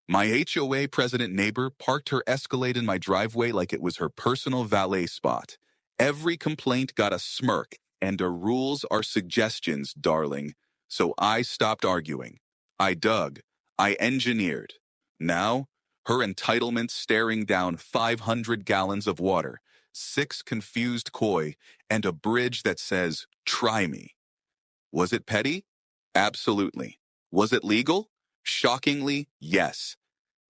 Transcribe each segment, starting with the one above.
My HOA president neighbor parked her Escalade in my driveway like it was her personal valet spot. Every complaint got a smirk, and the rules are suggestions, darling. So I stopped arguing. I dug. I engineered. Now, her entitlement staring down 500 gallons of water, 6 confused koi, and a bridge that says, "Try me." Was it petty? Absolutely. Was it legal? Shockingly, yes.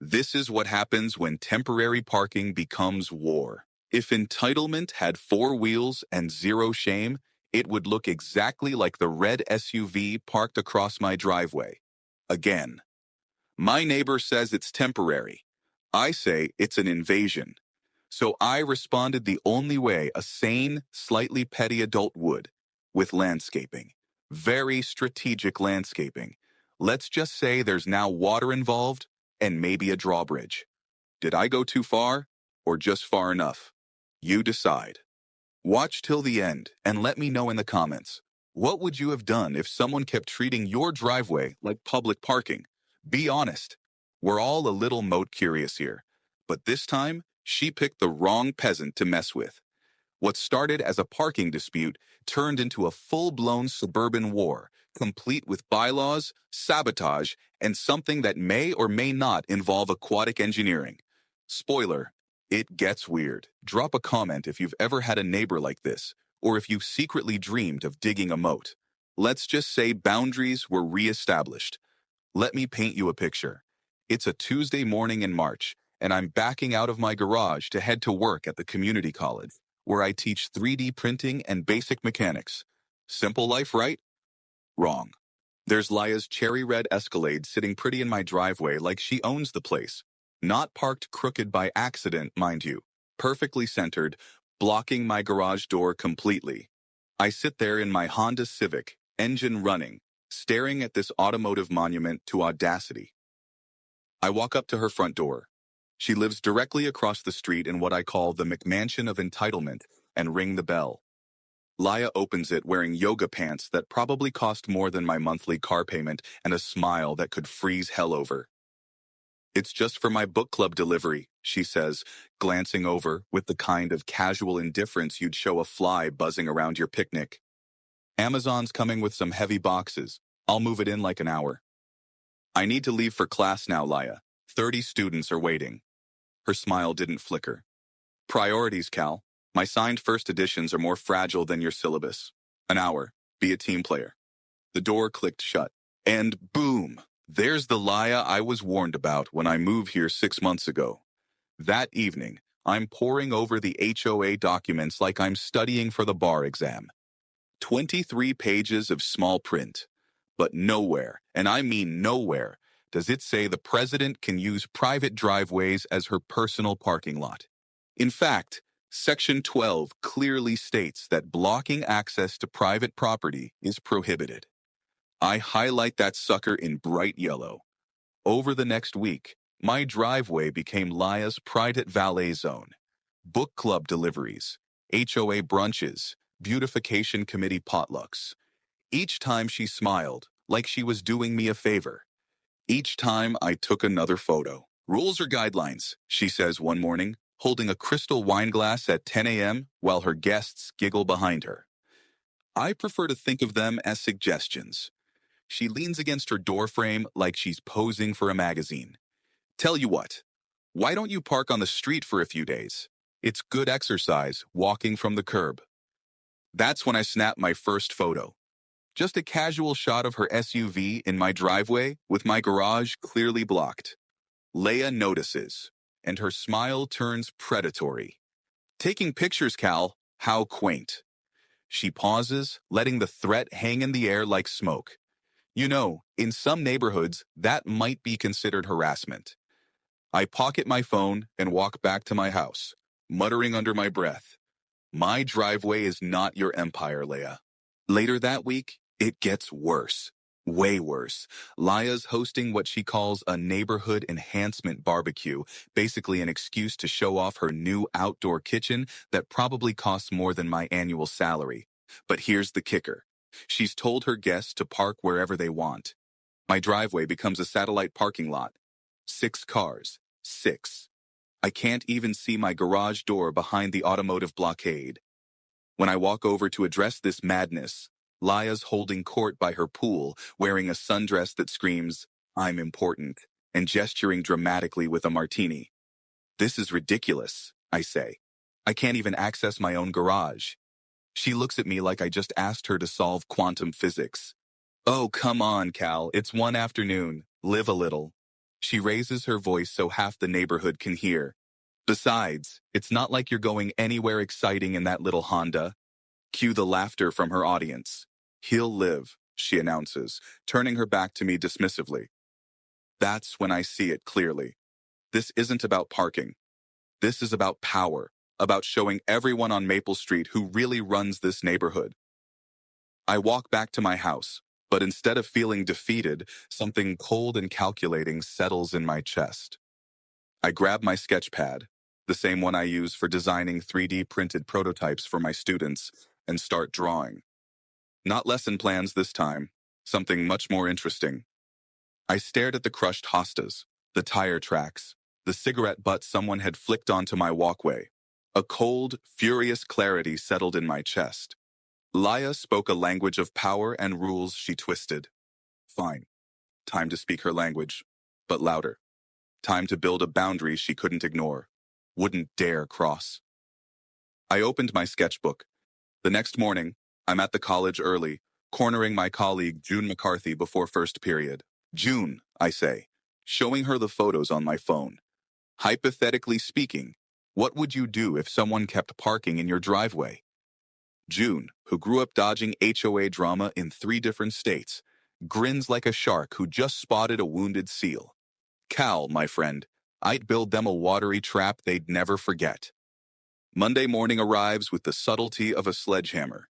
This is what happens when temporary parking becomes war. If entitlement had 4 wheels and 0 shame, it would look exactly like the red SUV parked across my driveway. Again, my neighbor says it's temporary. I say it's an invasion. So I responded the only way a sane, slightly petty adult would, with landscaping. Very strategic landscaping. Let's just say there's now water involved and maybe a drawbridge. Did I go too far or just far enough? You decide. Watch till the end and let me know in the comments. What would you have done if someone kept treating your driveway like public parking? Be honest. We're all a little Moat curious here. But this time, she picked the wrong peasant to mess with. What started as a parking dispute turned into a full-blown suburban war, complete with bylaws, sabotage, and something that may or may not involve aquatic engineering. Spoiler, it gets weird. Drop a comment if you've ever had a neighbor like this, or if you've secretly dreamed of digging a moat. Let's just say boundaries were re-established. Let me paint you a picture. It's a Tuesday morning in March, and I'm backing out of my garage to head to work at the community college, where I teach 3D printing and basic mechanics. Simple life, right? Wrong. There's Laya's cherry red Escalade sitting pretty in my driveway like she owns the place. Not parked crooked by accident, mind you. Perfectly centered, blocking my garage door completely. I sit there in my Honda Civic, engine running, staring at this automotive monument to audacity. I walk up to her front door. She lives directly across the street in what I call the McMansion of entitlement, and ring the bell. Laya opens it wearing yoga pants that probably cost more than my monthly car payment and a smile that could freeze hell over. "It's just for my book club delivery," she says, glancing over with the kind of casual indifference you'd show a fly buzzing around your picnic. "Amazon's coming with some heavy boxes. I'll move it in like an hour." "I need to leave for class now, Laya. 30 students are waiting." Her smile didn't flicker. "Priorities, Cal. My signed first editions are more fragile than your syllabus. An hour. Be a team player." The door clicked shut. And boom! There's the Laya I was warned about when I moved here 6 months ago. That evening, I'm poring over the HOA documents like I'm studying for the bar exam. 23 pages of small print. But nowhere, and I mean nowhere, does it say the president can use private driveways as her personal parking lot. In fact, Section 12 clearly states that blocking access to private property is prohibited. I highlight that sucker in bright yellow. Over the next week, my driveway became Laya's private valet zone. Book club deliveries, HOA brunches, beautification committee potlucks. Each time she smiled, like she was doing me a favor. Each time I took another photo. "Rules or guidelines," she says one morning, holding a crystal wine glass at 10 a.m. while her guests giggle behind her. I prefer to think of them as suggestions. She leans against her doorframe like she's posing for a magazine. "Tell you what, why don't you park on the street for a few days? It's good exercise, walking from the curb." That's when I snap my first photo. Just a casual shot of her SUV in my driveway with my garage clearly blocked. Leia notices, and her smile turns predatory. "Taking pictures, Cal. How quaint." She pauses, letting the threat hang in the air like smoke. You know, in some neighborhoods, that might be considered harassment. I pocket my phone and walk back to my house, muttering under my breath, "My driveway is not your empire, Leia." Later that week, it gets worse. Way worse. Laya's hosting what she calls a neighborhood enhancement barbecue, basically an excuse to show off her new outdoor kitchen that probably costs more than my annual salary. But here's the kicker. She's told her guests to park wherever they want. My driveway becomes a satellite parking lot. 6 cars. 6. I can't even see my garage door behind the automotive blockade. When I walk over to address this madness, Laya's holding court by her pool, wearing a sundress that screams, "I'm important," and gesturing dramatically with a martini. "This is ridiculous," I say. "I can't even access my own garage." She looks at me like I just asked her to solve quantum physics. "Oh, come on, Cal. It's one afternoon. Live a little." She raises her voice so half the neighborhood can hear. "Besides, it's not like you're going anywhere exciting in that little Honda." Cue the laughter from her audience. "He'll live," she announces, turning her back to me dismissively. That's when I see it clearly. This isn't about parking. This is about power, about showing everyone on Maple Street who really runs this neighborhood. I walk back to my house, but instead of feeling defeated, something cold and calculating settles in my chest. I grab my sketch pad, the same one I use for designing 3D printed prototypes for my students, and start drawing. Not lesson plans this time, something much more interesting. I stared at the crushed hostas, the tire tracks, the cigarette butt someone had flicked onto my walkway. A cold, furious clarity settled in my chest. Laya spoke a language of power and rules she twisted. Fine. Time to speak her language, but louder. Time to build a boundary she couldn't ignore, wouldn't dare cross. I opened my sketchbook. The next morning, I'm at the college early, cornering my colleague June McCarthy before first period. "June," I say, showing her the photos on my phone. "Hypothetically speaking, what would you do if someone kept parking in your driveway?" June, who grew up dodging HOA drama in 3 different states, grins like a shark who just spotted a wounded seal. "Cal, my friend, I'd build them a watery trap they'd never forget." Monday morning arrives with the subtlety of a sledgehammer.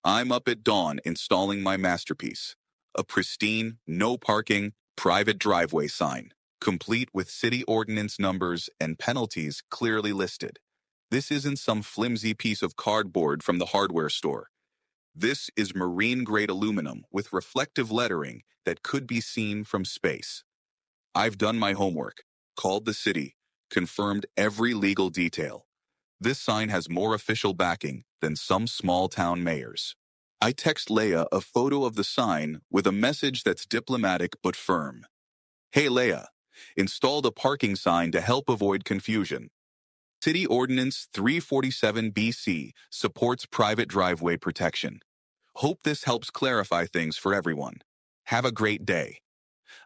I'm up at dawn installing my masterpiece, a pristine, no parking, private driveway sign, complete with city ordinance numbers and penalties clearly listed. This isn't some flimsy piece of cardboard from the hardware store. This is marine-grade aluminum with reflective lettering that could be seen from space. I've done my homework, called the city, confirmed every legal detail. This sign has more official backing than some small-town mayors. I text Leia a photo of the sign with a message that's diplomatic but firm. "Hey Leia, installed a parking sign to help avoid confusion. City Ordinance 347 BC supports private driveway protection. Hope this helps clarify things for everyone. Have a great day."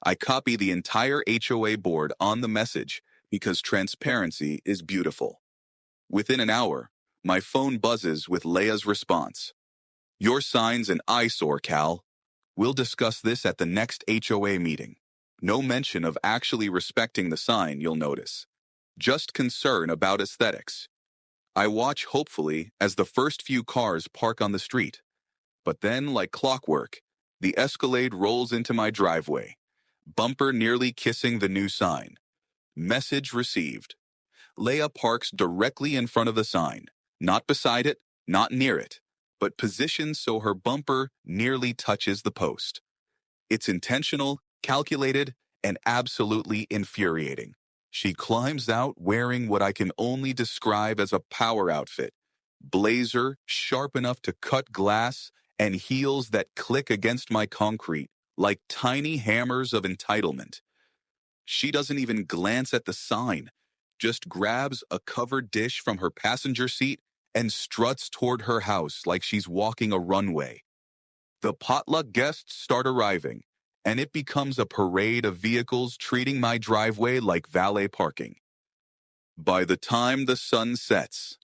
I copy the entire HOA board on the message because transparency is beautiful. Within an hour, my phone buzzes with Leia's response. "Your sign's an eyesore, Cal. We'll discuss this at the next HOA meeting." No mention of actually respecting the sign, you'll notice. Just concern about aesthetics. I watch hopefully as the first few cars park on the street. But then, like clockwork, the Escalade rolls into my driveway, bumper nearly kissing the new sign. Message received. Leia parks directly in front of the sign, not beside it, not near it, but positioned so her bumper nearly touches the post. It's intentional, calculated, and absolutely infuriating. She climbs out wearing what I can only describe as a power outfit. Blazer sharp enough to cut glass and heels that click against my concrete like tiny hammers of entitlement. She doesn't even glance at the sign, just grabs a covered dish from her passenger seat and struts toward her house like she's walking a runway. The potluck guests start arriving, and it becomes a parade of vehicles treating my driveway like valet parking. By the time the sun sets,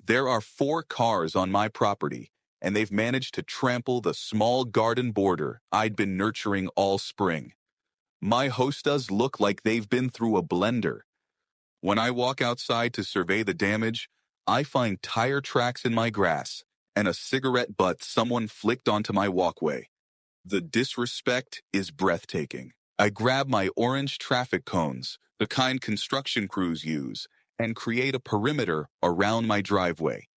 there are 4 cars on my property, and they've managed to trample the small garden border I'd been nurturing all spring. My hostas look like they've been through a blender. When I walk outside to survey the damage, I find tire tracks in my grass and a cigarette butt someone flicked onto my walkway. The disrespect is breathtaking. I grab my orange traffic cones, the kind construction crews use, and create a perimeter around my driveway.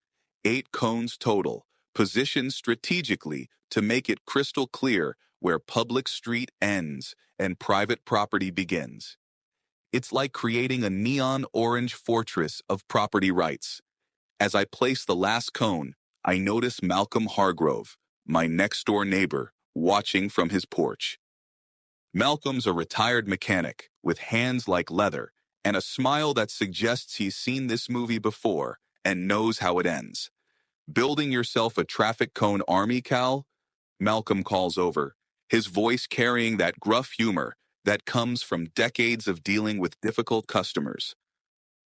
8 cones total, positioned strategically to make it crystal clear where public street ends and private property begins. It's like creating a neon orange fortress of property rights. As I place the last cone, I notice Malcolm Hargrove, my next-door neighbor, watching from his porch. Malcolm's a retired mechanic with hands like leather and a smile that suggests he's seen this movie before and knows how it ends. Building yourself a traffic cone army, Cal? Malcolm calls over, his voice carrying that gruff humor that comes from decades of dealing with difficult customers.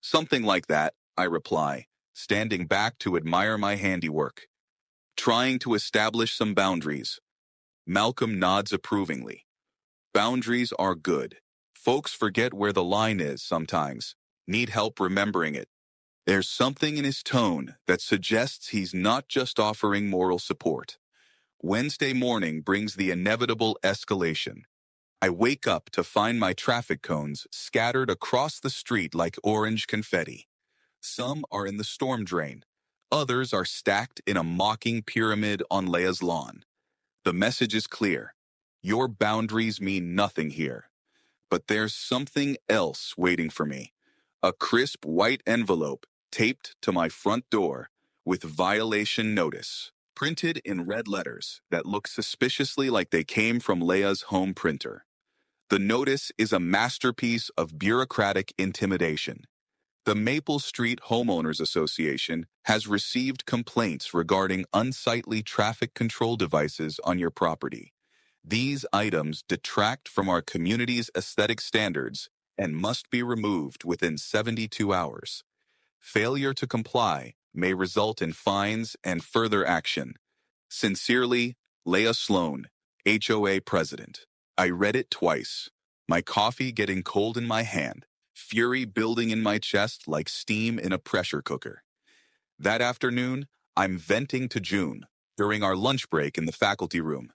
Something like that, I reply, standing back to admire my handiwork. Trying to establish some boundaries. Malcolm nods approvingly. Boundaries are good. Folks forget where the line is sometimes. Need help remembering it. There's something in his tone that suggests he's not just offering moral support. Wednesday morning brings the inevitable escalation. I wake up to find my traffic cones scattered across the street like orange confetti. Some are in the storm drain. Others are stacked in a mocking pyramid on Leia's lawn. The message is clear. Your boundaries mean nothing here. But there's something else waiting for me. A crisp white envelope taped to my front door with violation notice, printed in red letters that look suspiciously like they came from Leia's home printer. The notice is a masterpiece of bureaucratic intimidation. The Maple Street Homeowners Association has received complaints regarding unsightly traffic control devices on your property. These items detract from our community's aesthetic standards and must be removed within 72 hours. Failure to comply may result in fines and further action. Sincerely, Leia Sloan, HOA President. I read it twice, my coffee getting cold in my hand, fury building in my chest like steam in a pressure cooker. That afternoon, I'm venting to June during our lunch break in the faculty room.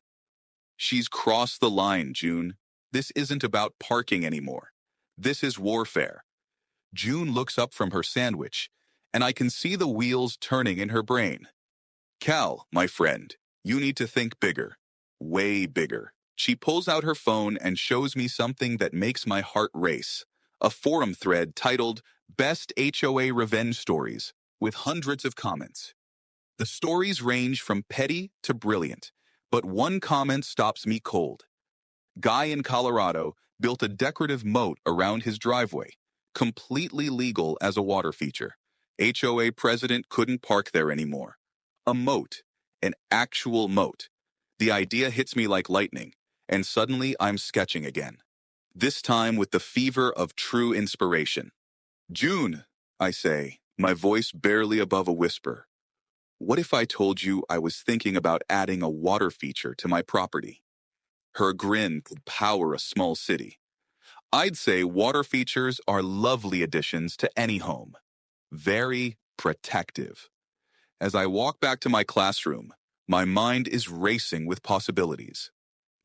She's crossed the line, June. This isn't about parking anymore. This is warfare. June looks up from her sandwich, and I can see the wheels turning in her brain. Cal, my friend, you need to think bigger. Way bigger. She pulls out her phone and shows me something that makes my heart race. A forum thread titled Best HOA Revenge Stories, with hundreds of comments. The stories range from petty to brilliant, but one comment stops me cold. Guy in Colorado built a decorative moat around his driveway, completely legal as a water feature. HOA president couldn't park there anymore. A moat, an actual moat. The idea hits me like lightning, and suddenly I'm sketching again. This time with the fever of true inspiration. June, I say, my voice barely above a whisper. What if I told you I was thinking about adding a water feature to my property? Her grin could power a small city. I'd say water features are lovely additions to any home. Very protective. As I walk back to my classroom, my mind is racing with possibilities.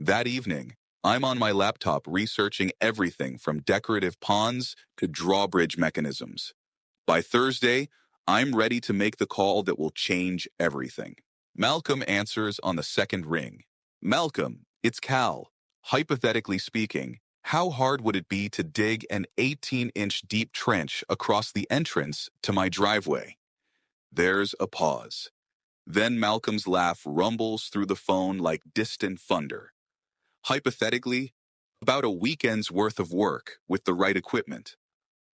That evening, I'm on my laptop researching everything from decorative ponds to drawbridge mechanisms. By Thursday, I'm ready to make the call that will change everything. Malcolm answers on the second ring. Malcolm, it's Cal. Hypothetically speaking, how hard would it be to dig an 18-inch deep trench across the entrance to my driveway? There's a pause. Then Malcolm's laugh rumbles through the phone like distant thunder. Hypothetically, about a weekend's worth of work with the right equipment.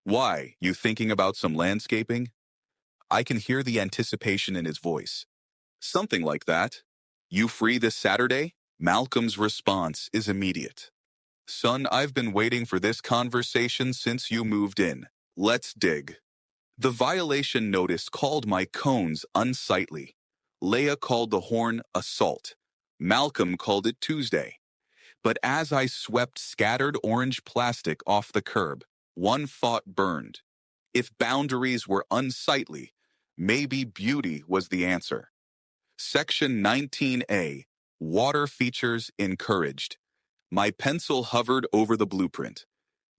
Why, you thinking about some landscaping? I can hear the anticipation in his voice. Something like that. You free this Saturday? Malcolm's response is immediate. Son, I've been waiting for this conversation since you moved in. Let's dig. The violation notice called my cones unsightly. Leia called the horn assault. Malcolm called it Tuesday. But as I swept scattered orange plastic off the curb, one thought burned. If boundaries were unsightly, maybe beauty was the answer. Section 19A, Water Features Encouraged. My pencil hovered over the blueprint.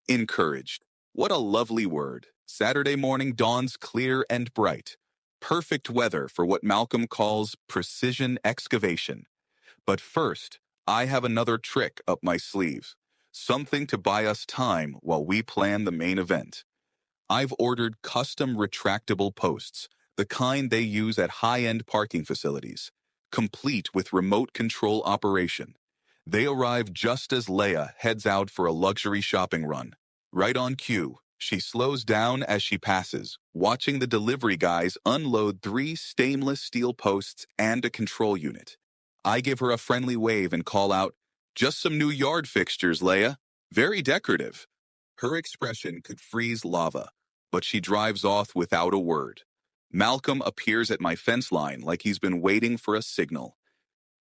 Encouraged. What a lovely word. Saturday morning dawns clear and bright. Perfect weather for what Malcolm calls precision excavation. But first, I have another trick up my sleeve. something to buy us time while we plan the main event. I've ordered custom retractable posts, the kind they use at high-end parking facilities, complete with remote control operation. They arrive just as Leia heads out for a luxury shopping run. Right on cue, she slows down as she passes, watching the delivery guys unload 3 stainless steel posts and a control unit. I give her a friendly wave and call out, "Just some new yard fixtures, Leia. Very decorative." Her expression could freeze lava, but she drives off without a word. Malcolm appears at my fence line like he's been waiting for a signal.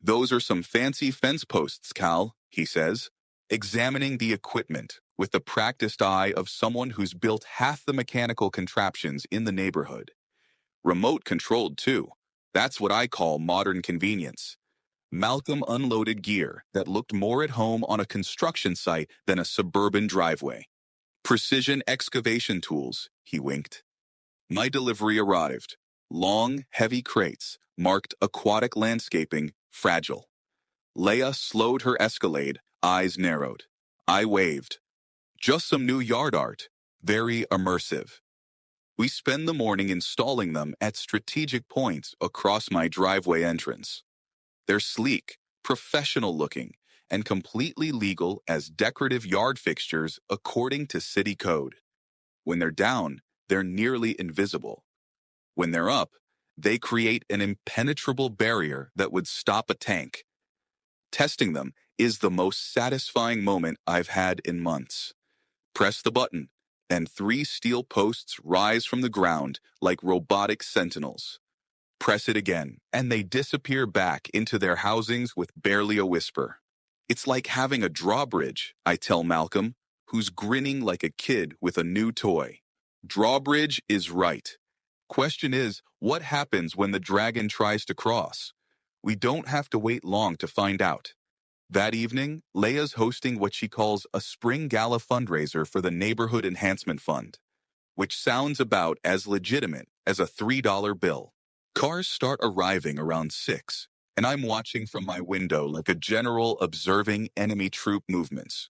"Those are some fancy fence posts, Cal," he says, examining the equipment with the practiced eye of someone who's built half the mechanical contraptions in the neighborhood. Remote controlled, too. That's what I call modern convenience. Malcolm unloaded gear that looked more at home on a construction site than a suburban driveway. "Precision excavation tools," he winked. My delivery arrived. Long, heavy crates, marked aquatic landscaping, fragile. Leia slowed her Escalade, eyes narrowed. I waved. "Just some new yard art. Very immersive." We spend the morning installing them at strategic points across my driveway entrance. They're sleek, professional looking, and completely legal as decorative yard fixtures according to city code. When they're down, they're nearly invisible. When they're up, they create an impenetrable barrier that would stop a tank. Testing them is the most satisfying moment I've had in months. Press the button, and 3 steel posts rise from the ground like robotic sentinels. Press it again, and they disappear back into their housings with barely a whisper. It's like having a drawbridge, I tell Malcolm, who's grinning like a kid with a new toy. Drawbridge is right. Question is, what happens when the dragon tries to cross? We don't have to wait long to find out. That evening, Leia's hosting what she calls a spring gala fundraiser for the Neighborhood Enhancement Fund, which sounds about as legitimate as a $3 bill. Cars start arriving around 6, and I'm watching from my window like a general observing enemy troop movements.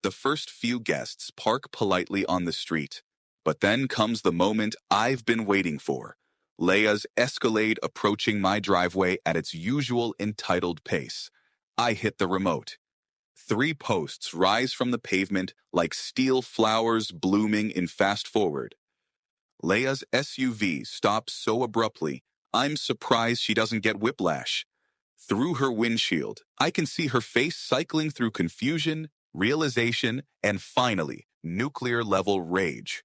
The first few guests park politely on the street, but then comes the moment I've been waiting for. Leia's Escalade approaching my driveway at its usual entitled pace. I hit the remote. 3 posts rise from the pavement like steel flowers blooming in fast forward. Leia's SUV stops so abruptly, I'm surprised she doesn't get whiplash. Through her windshield, I can see her face cycling through confusion, realization, and finally, nuclear-level rage.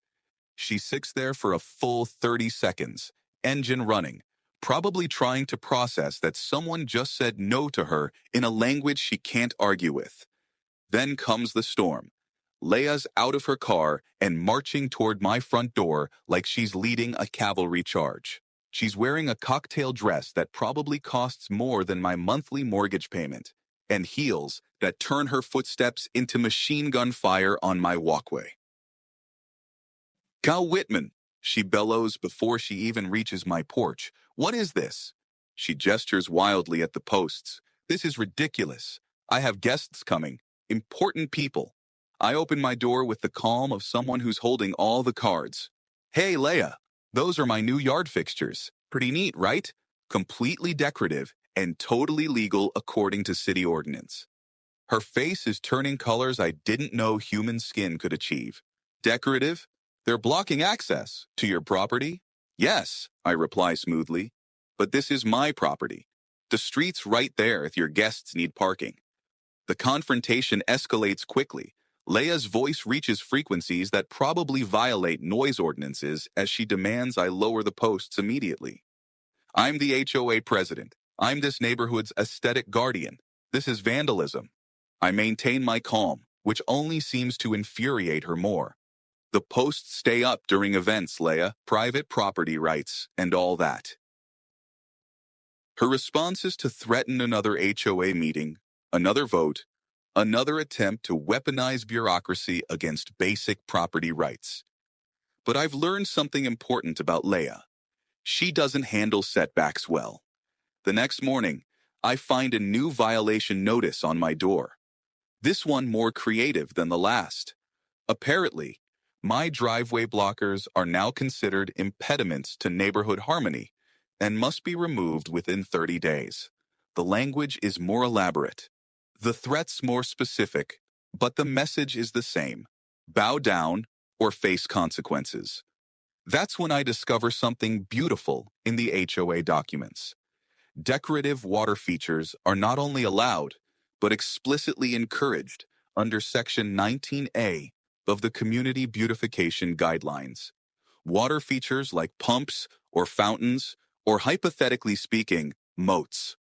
She sits there for a full 30 seconds, engine running, probably trying to process that someone just said no to her in a language she can't argue with. Then comes the storm. Leia's out of her car and marching toward my front door like she's leading a cavalry charge. She's wearing a cocktail dress that probably costs more than my monthly mortgage payment, and heels that turn her footsteps into machine gun fire on my walkway. "Cal Whitman," she bellows before she even reaches my porch. "What is this?" She gestures wildly at the posts. "This is ridiculous. I have guests coming. Important people." I open my door with the calm of someone who's holding all the cards. "Hey, Leia, those are my new yard fixtures. Pretty neat, right? Completely decorative and totally legal according to city ordinance." Her face is turning colors I didn't know human skin could achieve. "Decorative? They're blocking access to your property?" "Yes," I reply smoothly. "But this is my property. The street's right there if your guests need parking." The confrontation escalates quickly. Leia's voice reaches frequencies that probably violate noise ordinances as she demands I lower the posts immediately. "I'm the HOA president. I'm this neighborhood's aesthetic guardian. This is vandalism." I maintain my calm, which only seems to infuriate her more. "The posts stay up during events, Leia, private property rights, and all that." Her response is to threaten another HOA meeting, another vote, another attempt to weaponize bureaucracy against basic property rights. But I've learned something important about Leia. She doesn't handle setbacks well. The next morning, I find a new violation notice on my door. this one more creative than the last. Apparently, my driveway blockers are now considered impediments to neighborhood harmony and must be removed within 30 days. The language is more elaborate, the threats more specific, but the message is the same: bow down or face consequences. That's when I discover something beautiful in the HOA documents. Decorative water features are not only allowed, but explicitly encouraged under Section 19A of the Community Beautification Guidelines. Water features like pumps or fountains, or hypothetically speaking, moats.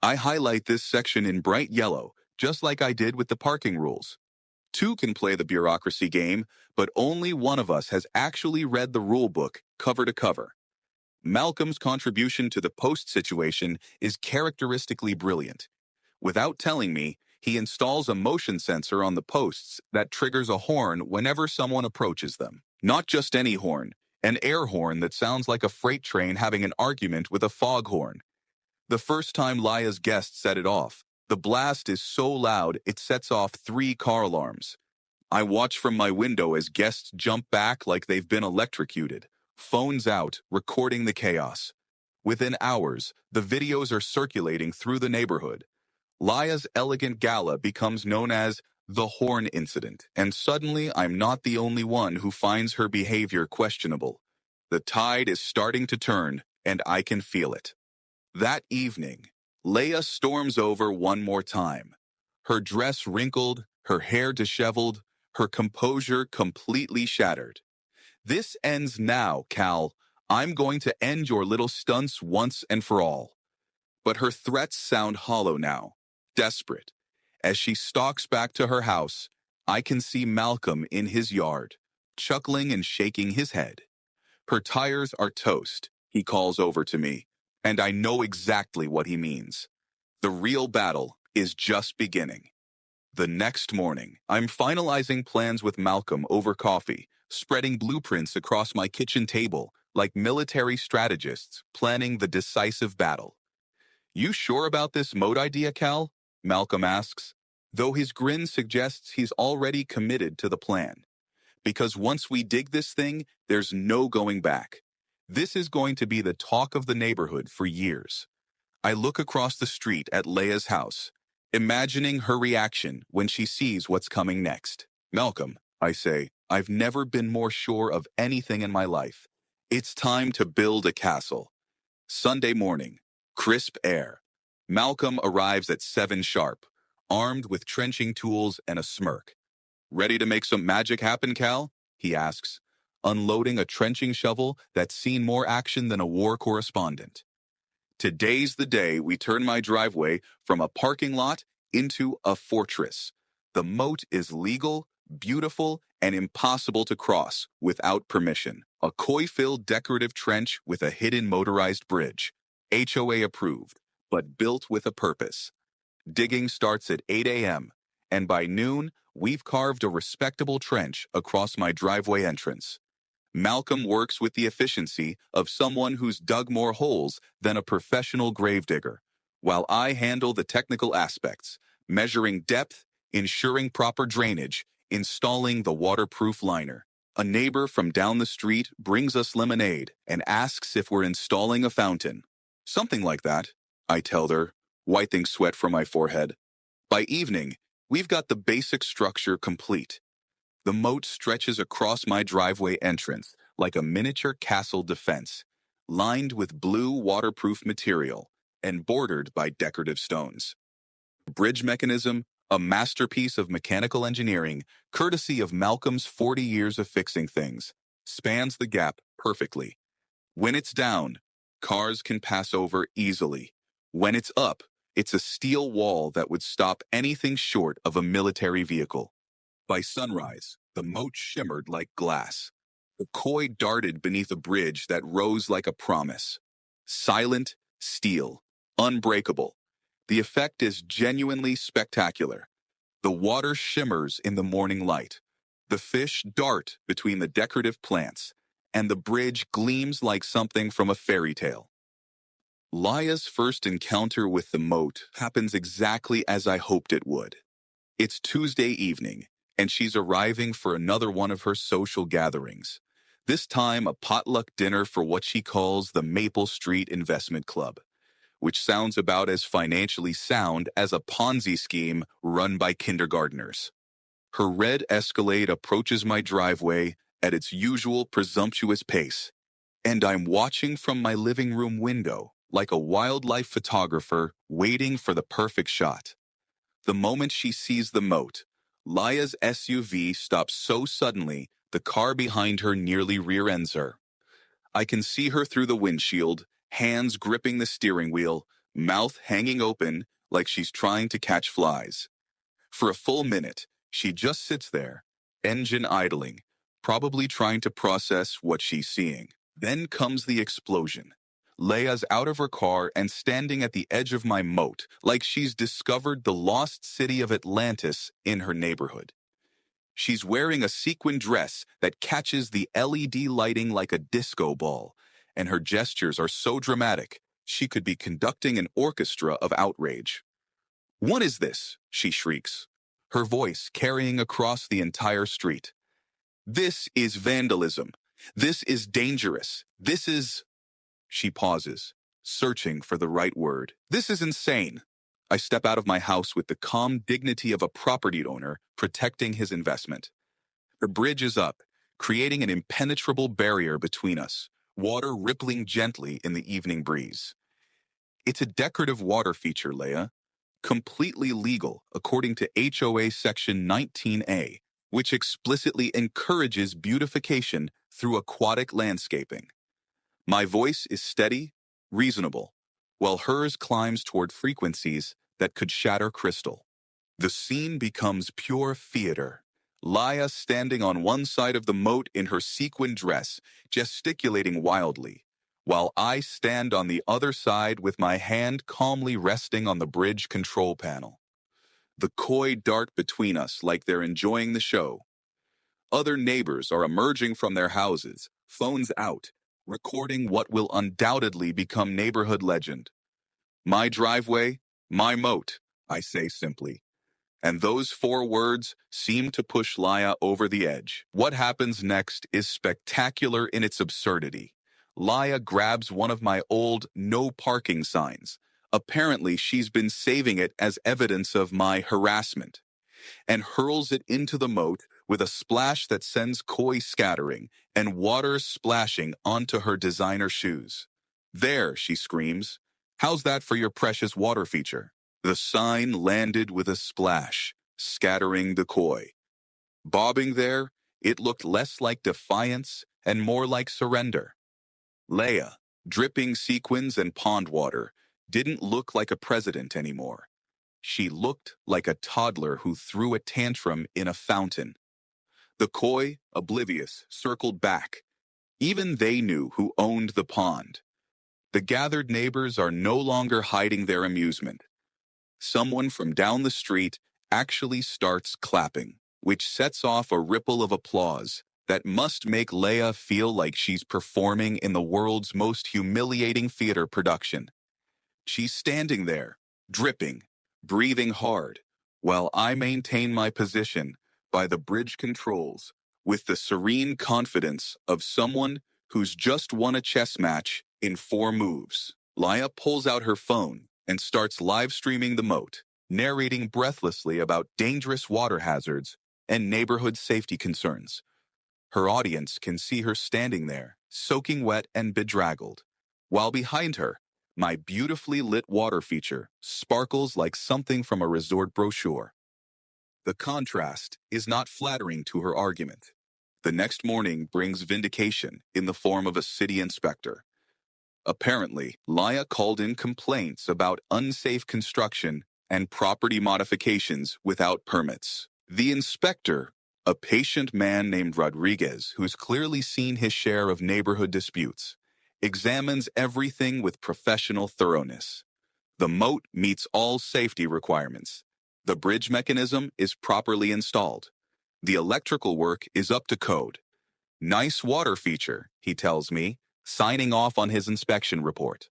I highlight this section in bright yellow, just like I did with the parking rules. Two can play the bureaucracy game, but only one of us has actually read the rule book cover to cover. Malcolm's contribution to the post situation is characteristically brilliant. Without telling me, he installs a motion sensor on the posts that triggers a horn whenever someone approaches them. Not just any horn, an air horn that sounds like a freight train having an argument with a foghorn. The first time Laya's guest set it off, the blast is so loud it sets off 3 car alarms. I watch from my window as guests jump back like they've been electrocuted, phones out, recording the chaos. Within hours, the videos are circulating through the neighborhood. Laya's elegant gala becomes known as the Horn Incident, and suddenly I'm not the only one who finds her behavior questionable. The tide is starting to turn, and I can feel it. That evening, Leia storms over one more time. Her dress wrinkled, her hair disheveled, her composure completely shattered. "This ends now, Cal. I'm going to end your little stunts once and for all." But her threats sound hollow now, desperate. As she stalks back to her house, I can see Malcolm in his yard, chuckling and shaking his head. "Her tires are toast," he calls over to me, and I know exactly what he means. The real battle is just beginning. The next morning, I'm finalizing plans with Malcolm over coffee, spreading blueprints across my kitchen table like military strategists planning the decisive battle. "You sure about this Moat idea, Cal?" Malcolm asks, though his grin suggests he's already committed to the plan. "Because once we dig this thing, there's no going back. This is going to be the talk of the neighborhood for years." I look across the street at Leia's house, imagining her reaction when she sees what's coming next. "Malcolm," I say, "I've never been more sure of anything in my life. It's time to build a castle." Sunday morning, crisp air. Malcolm arrives at 7 sharp, armed with trenching tools and a smirk. "Ready to make some magic happen, Cal?" he asks, unloading a trenching shovel that's seen more action than a war correspondent. "Today's the day we turn my driveway from a parking lot into a fortress. The moat is legal, beautiful, and impossible to cross without permission. A koi-filled decorative trench with a hidden motorized bridge. HOA approved, but built with a purpose." Digging starts at 8 a.m., and by noon, we've carved a respectable trench across my driveway entrance. Malcolm works with the efficiency of someone who's dug more holes than a professional gravedigger, while I handle the technical aspects, measuring depth, ensuring proper drainage, installing the waterproof liner. A neighbor from down the street brings us lemonade and asks if we're installing a fountain. "Something like that," I tell her, wiping sweat from my forehead. By evening, we've got the basic structure complete. The moat stretches across my driveway entrance like a miniature castle defense, lined with blue waterproof material and bordered by decorative stones. Bridge mechanism, a masterpiece of mechanical engineering, courtesy of Malcolm's 40 years of fixing things, spans the gap perfectly. When it's down, cars can pass over easily. When it's up, it's a steel wall that would stop anything short of a military vehicle. By sunrise, the moat shimmered like glass. The koi darted beneath a bridge that rose like a promise. Silent, steel, unbreakable. The effect is genuinely spectacular. The water shimmers in the morning light. The fish dart between the decorative plants, and the bridge gleams like something from a fairy tale. Laya's first encounter with the moat happens exactly as I hoped it would. It's Tuesday evening, and she's arriving for another one of her social gatherings. This time, a potluck dinner for what she calls the Maple Street Investment Club, which sounds about as financially sound as a Ponzi scheme run by kindergartners. Her red Escalade approaches my driveway at its usual presumptuous pace, and I'm watching from my living room window like a wildlife photographer waiting for the perfect shot. The moment she sees the Moat, Laya's SUV stops so suddenly the car behind her nearly rear-ends her. I can see her through the windshield, hands gripping the steering wheel, mouth hanging open like she's trying to catch flies. For a full minute, she just sits there, engine idling, probably trying to process what she's seeing. Then comes the explosion. Leia's out of her car and standing at the edge of my moat, like she's discovered the lost city of Atlantis in her neighborhood. She's wearing a sequin dress that catches the LED lighting like a disco ball, and her gestures are so dramatic, she could be conducting an orchestra of outrage. "What is this?" she shrieks, her voice carrying across the entire street. "This is vandalism. This is dangerous. This is—" She pauses, searching for the right word. "This is insane." I step out of my house with the calm dignity of a property owner protecting his investment. The bridge is up, creating an impenetrable barrier between us, water rippling gently in the evening breeze. It's a decorative water feature, Leia, completely legal according to HOA Section 19A, which explicitly encourages beautification through aquatic landscaping. My voice is steady, reasonable, while hers climbs toward frequencies that could shatter crystal. The scene becomes pure theater. Laia standing on one side of the moat in her sequin dress, gesticulating wildly, while I stand on the other side with my hand calmly resting on the bridge control panel. The koi dart between us like they're enjoying the show. Other neighbors are emerging from their houses, phones out, recording what will undoubtedly become neighborhood legend. "My driveway, my moat," I say simply. And those 4 words seem to push Laia over the edge. What happens next is spectacular in its absurdity. Laia grabs one of my old no parking signs. Apparently, she's been saving it as evidence of my harassment, and hurls it into the moat with a splash that sends koi scattering and water splashing onto her designer shoes. "There," she screams. "How's that for your precious water feature?" The sign landed with a splash, scattering the koi. Bobbing there, it looked less like defiance and more like surrender. Leia, dripping sequins and pond water, didn't look like a president anymore. She looked like a toddler who threw a tantrum in a fountain. The koi, oblivious, circled back. Even they knew who owned the pond. The gathered neighbors are no longer hiding their amusement. Someone from down the street actually starts clapping, which sets off a ripple of applause that must make Leia feel like she's performing in the world's most humiliating theater production. She's standing there, dripping, breathing hard, while I maintain my position by the bridge controls with the serene confidence of someone who's just won a chess match in 4 moves. Laia pulls out her phone and starts live streaming the moat, narrating breathlessly about dangerous water hazards and neighborhood safety concerns. Her audience can see her standing there, soaking wet and bedraggled, while behind her, my beautifully lit water feature sparkles like something from a resort brochure. The contrast is not flattering to her argument. The next morning brings vindication in the form of a city inspector. Apparently, Laia called in complaints about unsafe construction and property modifications without permits. The inspector, a patient man named Rodriguez who's clearly seen his share of neighborhood disputes, examines everything with professional thoroughness. The moat meets all safety requirements. The bridge mechanism is properly installed. The electrical work is up to code. "Nice water feature," he tells me, signing off on his inspection report.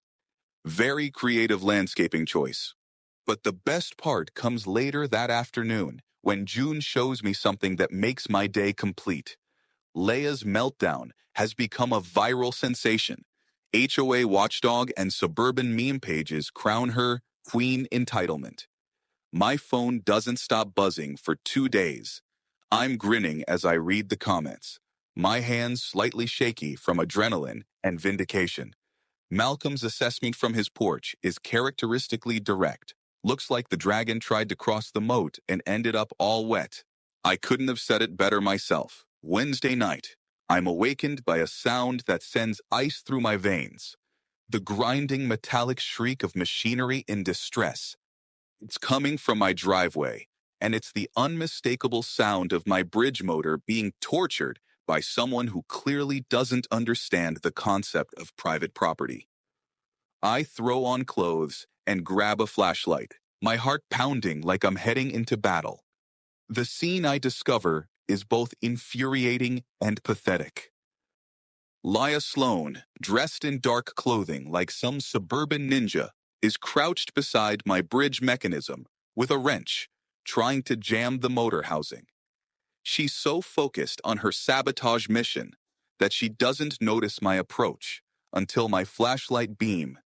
Very creative landscaping choice. But the best part comes later that afternoon, when June shows me something that makes my day complete. Leia's meltdown has become a viral sensation. HOA watchdog and suburban meme pages crown her Queen Entitlement. My phone doesn't stop buzzing for 2 days. I'm grinning as I read the comments, my hands slightly shaky from adrenaline and vindication. Malcolm's assessment from his porch is characteristically direct. Looks like the dragon tried to cross the moat and ended up all wet. I couldn't have said it better myself. Wednesday night, I'm awakened by a sound that sends ice through my veins. The grinding metallic shriek of machinery in distress. It's coming from my driveway, and it's the unmistakable sound of my bridge motor being tortured by someone who clearly doesn't understand the concept of private property. I throw on clothes and grab a flashlight, my heart pounding like I'm heading into battle. The scene I discover is both infuriating and pathetic. Leia Sloan, dressed in dark clothing like some suburban ninja, is crouched beside my bridge mechanism with a wrench, trying to jam the motor housing. She's so focused on her sabotage mission that she doesn't notice my approach until my flashlight beam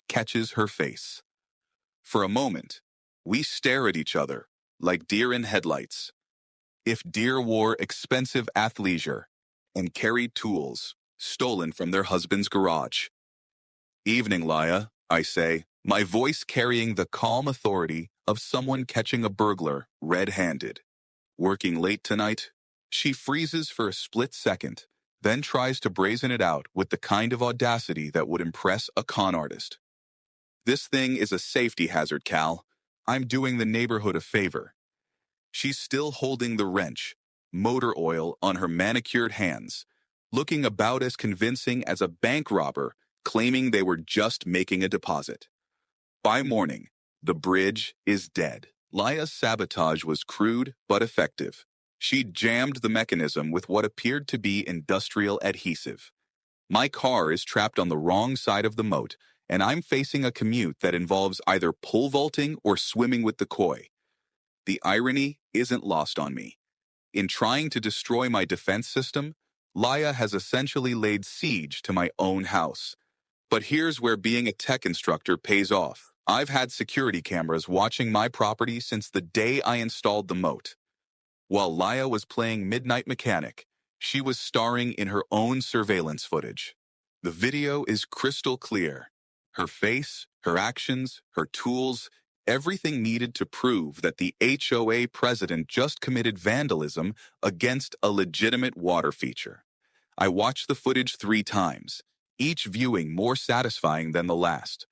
catches her face. For a moment, we stare at each other like deer in headlights. If deer wore expensive athleisure and carried tools stolen from their husband's garage. Evening, Leia, I say, my voice carrying the calm authority of someone catching a burglar red-handed. Working late tonight? She freezes for a split second, then tries to brazen it out with the kind of audacity that would impress a con artist. This thing is a safety hazard, Cal. I'm doing the neighborhood a favor. She's still holding the wrench, motor oil on her manicured hands, looking about as convincing as a bank robber claiming they were just making a deposit. By morning, the bridge is dead. Leia's sabotage was crude but effective. She jammed the mechanism with what appeared to be industrial adhesive. My car is trapped on the wrong side of the moat, and I'm facing a commute that involves either pole vaulting or swimming with the koi. The irony isn't lost on me. In trying to destroy my defense system, Leia has essentially laid siege to my own house. But here's where being a tech instructor pays off. I've had security cameras watching my property since the day I installed the moat. While Leia was playing Midnight Mechanic, she was starring in her own surveillance footage. The video is crystal clear. Her face, her actions, her tools, everything needed to prove that the HOA president just committed vandalism against a legitimate water feature. I watched the footage 3 times, each viewing more satisfying than the last.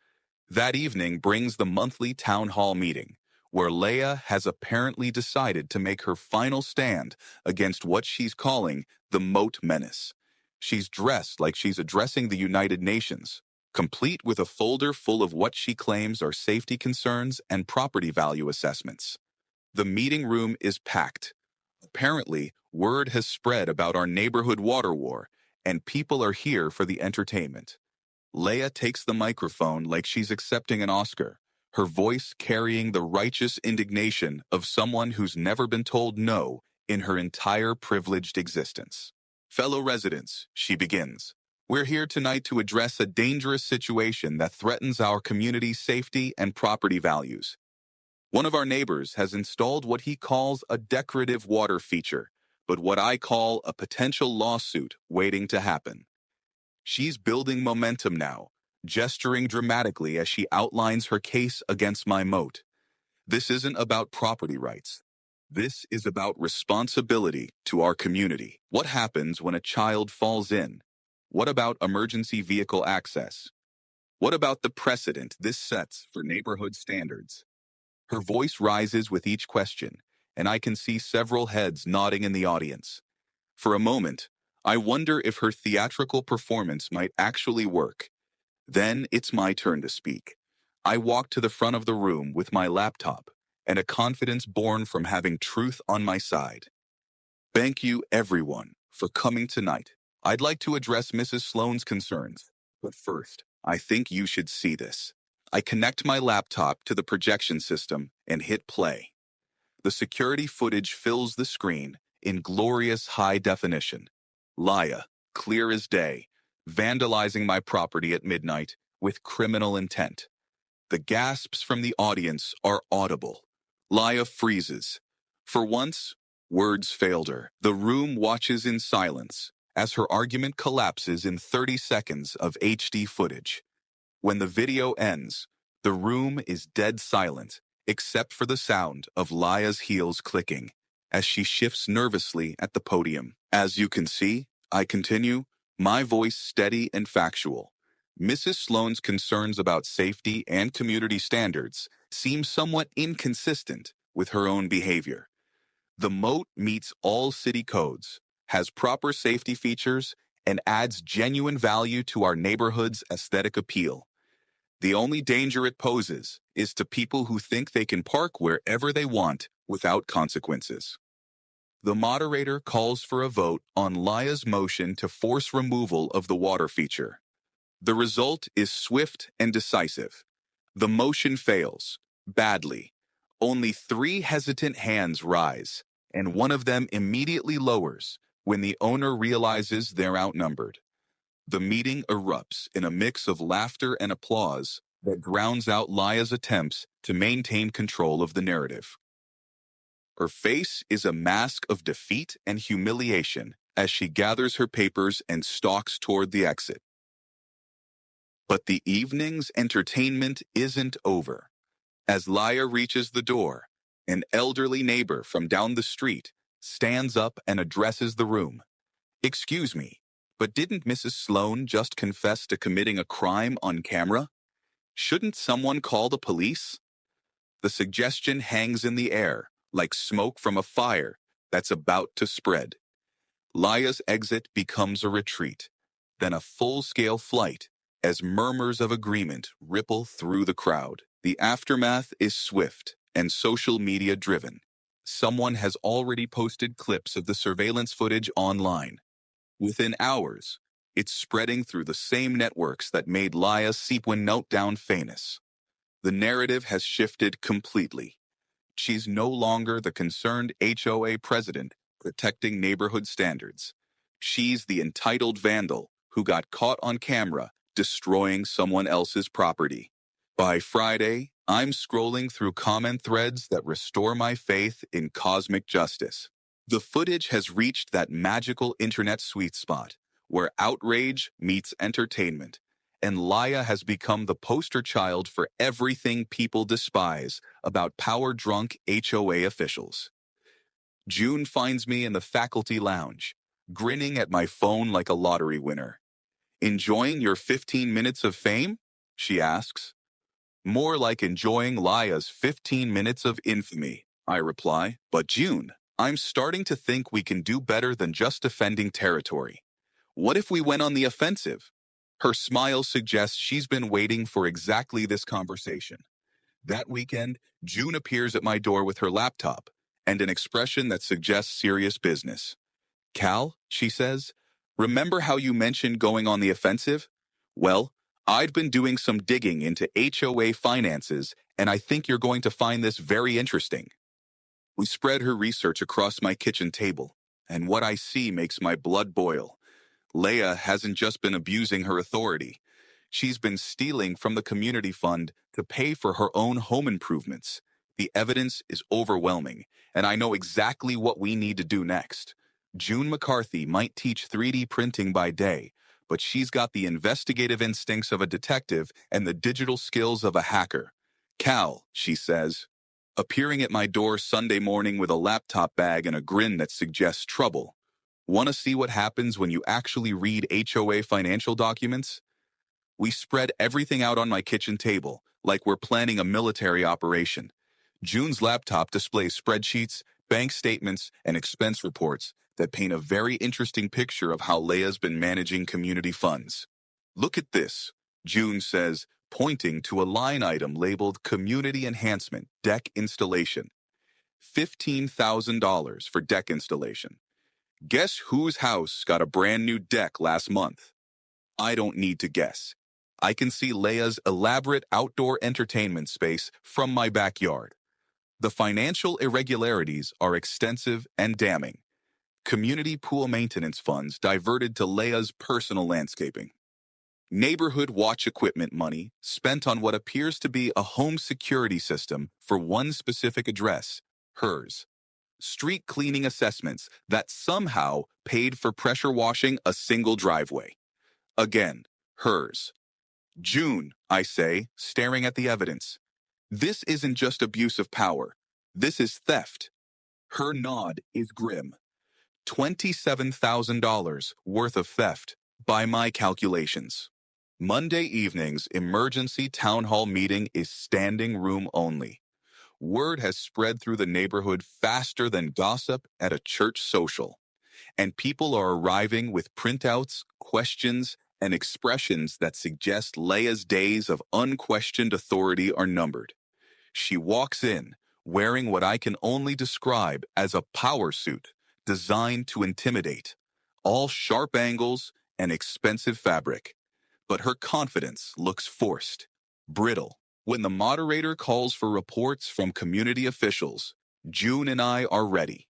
That evening brings the monthly town hall meeting, where Leia has apparently decided to make her final stand against what she's calling the Moat Menace. She's dressed like she's addressing the United Nations, complete with a folder full of what she claims are safety concerns and property value assessments. The meeting room is packed. Apparently, word has spread about our neighborhood water war, and people are here for the entertainment. Leia takes the microphone like she's accepting an Oscar, her voice carrying the righteous indignation of someone who's never been told no in her entire privileged existence. Fellow residents, she begins, we're here tonight to address a dangerous situation that threatens our community's safety and property values. One of our neighbors has installed what he calls a decorative water feature, but what I call a potential lawsuit waiting to happen. She's building momentum now, gesturing dramatically as she outlines her case against my moat. This isn't about property rights. This is about responsibility to our community. What happens when a child falls in? What about emergency vehicle access? What about the precedent this sets for neighborhood standards? Her voice rises with each question, and I can see several heads nodding in the audience. For a moment, I wonder if her theatrical performance might actually work. Then it's my turn to speak. I walk to the front of the room with my laptop and a confidence born from having truth on my side. Thank you, everyone, for coming tonight. I'd like to address Mrs. Sloan's concerns, but first, I think you should see this. I connect my laptop to the projection system and hit play. The security footage fills the screen in glorious high definition. Laya, clear as day, vandalizing my property at midnight with criminal intent. The gasps from the audience are audible. Laya freezes. For once, words failed her. The room watches in silence as her argument collapses in 30 seconds of HD footage. When the video ends, the room is dead silent, except for the sound of Laya's heels clicking as she shifts nervously at the podium. As you can see, I continue, my voice steady and factual. Mrs. Sloane's concerns about safety and community standards seem somewhat inconsistent with her own behavior. The Moat meets all city codes, has proper safety features, and adds genuine value to our neighborhood's aesthetic appeal. The only danger it poses is to people who think they can park wherever they want without consequences. The moderator calls for a vote on Laya's motion to force removal of the water feature. The result is swift and decisive. The motion fails, badly. Only 3 hesitant hands rise, and one of them immediately lowers when the owner realizes they're outnumbered. The meeting erupts in a mix of laughter and applause that drowns out Laya's attempts to maintain control of the narrative. Her face is a mask of defeat and humiliation as she gathers her papers and stalks toward the exit. But the evening's entertainment isn't over. As Laya reaches the door, an elderly neighbor from down the street stands up and addresses the room. "Excuse me, but didn't Mrs. Sloane just confess to committing a crime on camera? Shouldn't someone call the police?" The suggestion hangs in the air, like smoke from a fire that's about to spread. Laya's exit becomes a retreat, then a full-scale flight as murmurs of agreement ripple through the crowd. The aftermath is swift and social media driven. Someone has already posted clips of the surveillance footage online. Within hours, it's spreading through the same networks that made Laya's sequin meltdown famous. The narrative has shifted completely. She's no longer the concerned HOA president protecting neighborhood standards. She's the entitled vandal who got caught on camera destroying someone else's property. By Friday, I'm scrolling through comment threads that restore my faith in cosmic justice. The footage has reached that magical internet sweet spot where outrage meets entertainment, and Laya has become the poster child for everything people despise about power-drunk HOA officials. June finds me in the faculty lounge, grinning at my phone like a lottery winner. "Enjoying your 15 minutes of fame?" she asks. "More like enjoying Laya's 15 minutes of infamy," I reply. "But June, I'm starting to think we can do better than just defending territory. What if we went on the offensive?" Her smile suggests she's been waiting for exactly this conversation. That weekend, June appears at my door with her laptop and an expression that suggests serious business. "Cal," she says, "remember how you mentioned going on the offensive? Well, I'd been doing some digging into HOA finances, and I think you're going to find this very interesting." We spread her research across my kitchen table, and what I see makes my blood boil. Laya hasn't just been abusing her authority. She's been stealing from the community fund to pay for her own home improvements. The evidence is overwhelming, and I know exactly what we need to do next. June McCarthy might teach 3D printing by day, but she's got the investigative instincts of a detective and the digital skills of a hacker. "Cal," she says, appearing at my door Sunday morning with a laptop bag and a grin that suggests trouble. "Want to see what happens when you actually read HOA financial documents?" We spread everything out on my kitchen table, like we're planning a military operation. June's laptop displays spreadsheets, bank statements, and expense reports that paint a very interesting picture of how Laya's been managing community funds. "Look at this," June says, pointing to a line item labeled Community Enhancement Deck Installation. $15,000 for deck installation. Guess whose house got a brand new deck last month? I don't need to guess. I can see Laya's elaborate outdoor entertainment space from my backyard. The financial irregularities are extensive and damning. Community pool maintenance funds diverted to Leia's personal landscaping. Neighborhood watch equipment money spent on what appears to be a home security system for one specific address, hers. Street cleaning assessments that somehow paid for pressure washing a single driveway. Again, hers. June, I say, staring at the evidence. This isn't just abuse of power. This is theft. Her nod is grim. $27,000 worth of theft, by my calculations. Monday evening's emergency town hall meeting is standing room only. Word has spread through the neighborhood faster than gossip at a church social, and people are arriving with printouts, questions, and expressions that suggest Leia's days of unquestioned authority are numbered. She walks in, wearing what I can only describe as a power suit designed to intimidate, all sharp angles and expensive fabric. But her confidence looks forced, brittle. When the moderator calls for reports from community officials, June and I are ready.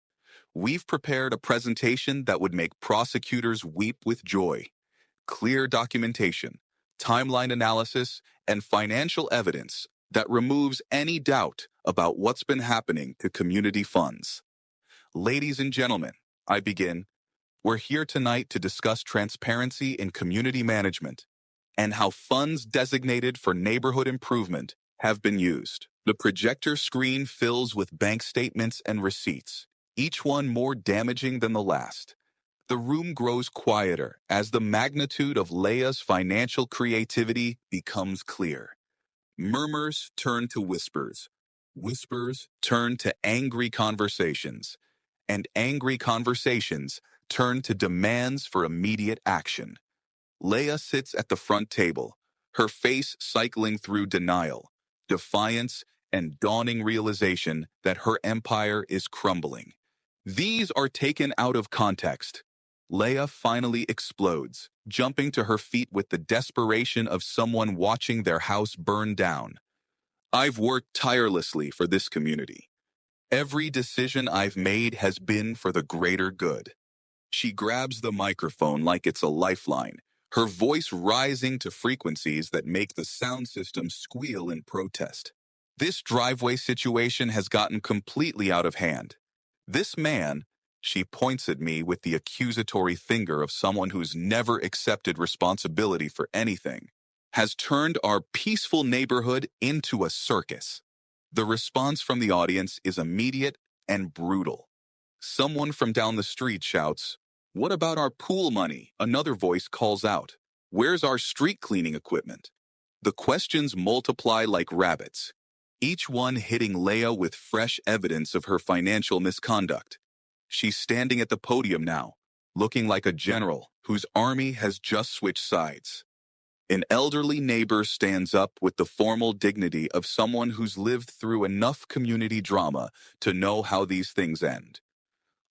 We've prepared a presentation that would make prosecutors weep with joy. Clear documentation, timeline analysis, and financial evidence that removes any doubt about what's been happening to community funds. Ladies and gentlemen, I begin. We're here tonight to discuss transparency in community management and how funds designated for neighborhood improvement have been used. The projector screen fills with bank statements and receipts, each one more damaging than the last. The room grows quieter as the magnitude of Leia's financial creativity becomes clear. Murmurs turn to whispers. Whispers turn to angry conversations. And angry conversations turn to demands for immediate action. Leia sits at the front table, her face cycling through denial, defiance, and dawning realization that her empire is crumbling. These are taken out of context. Leia finally explodes, jumping to her feet with the desperation of someone watching their house burn down. I've worked tirelessly for this community. Every decision I've made has been for the greater good. She grabs the microphone like it's a lifeline, her voice rising to frequencies that make the sound system squeal in protest. This driveway situation has gotten completely out of hand. This man, she points at me with the accusatory finger of someone who's never accepted responsibility for anything, has turned our peaceful neighborhood into a circus. The response from the audience is immediate and brutal. Someone from down the street shouts, "What about our pool money?" Another voice calls out, "Where's our street cleaning equipment?" The questions multiply like rabbits, each one hitting Leia with fresh evidence of her financial misconduct. She's standing at the podium now, looking like a general whose army has just switched sides. An elderly neighbor stands up with the formal dignity of someone who's lived through enough community drama to know how these things end.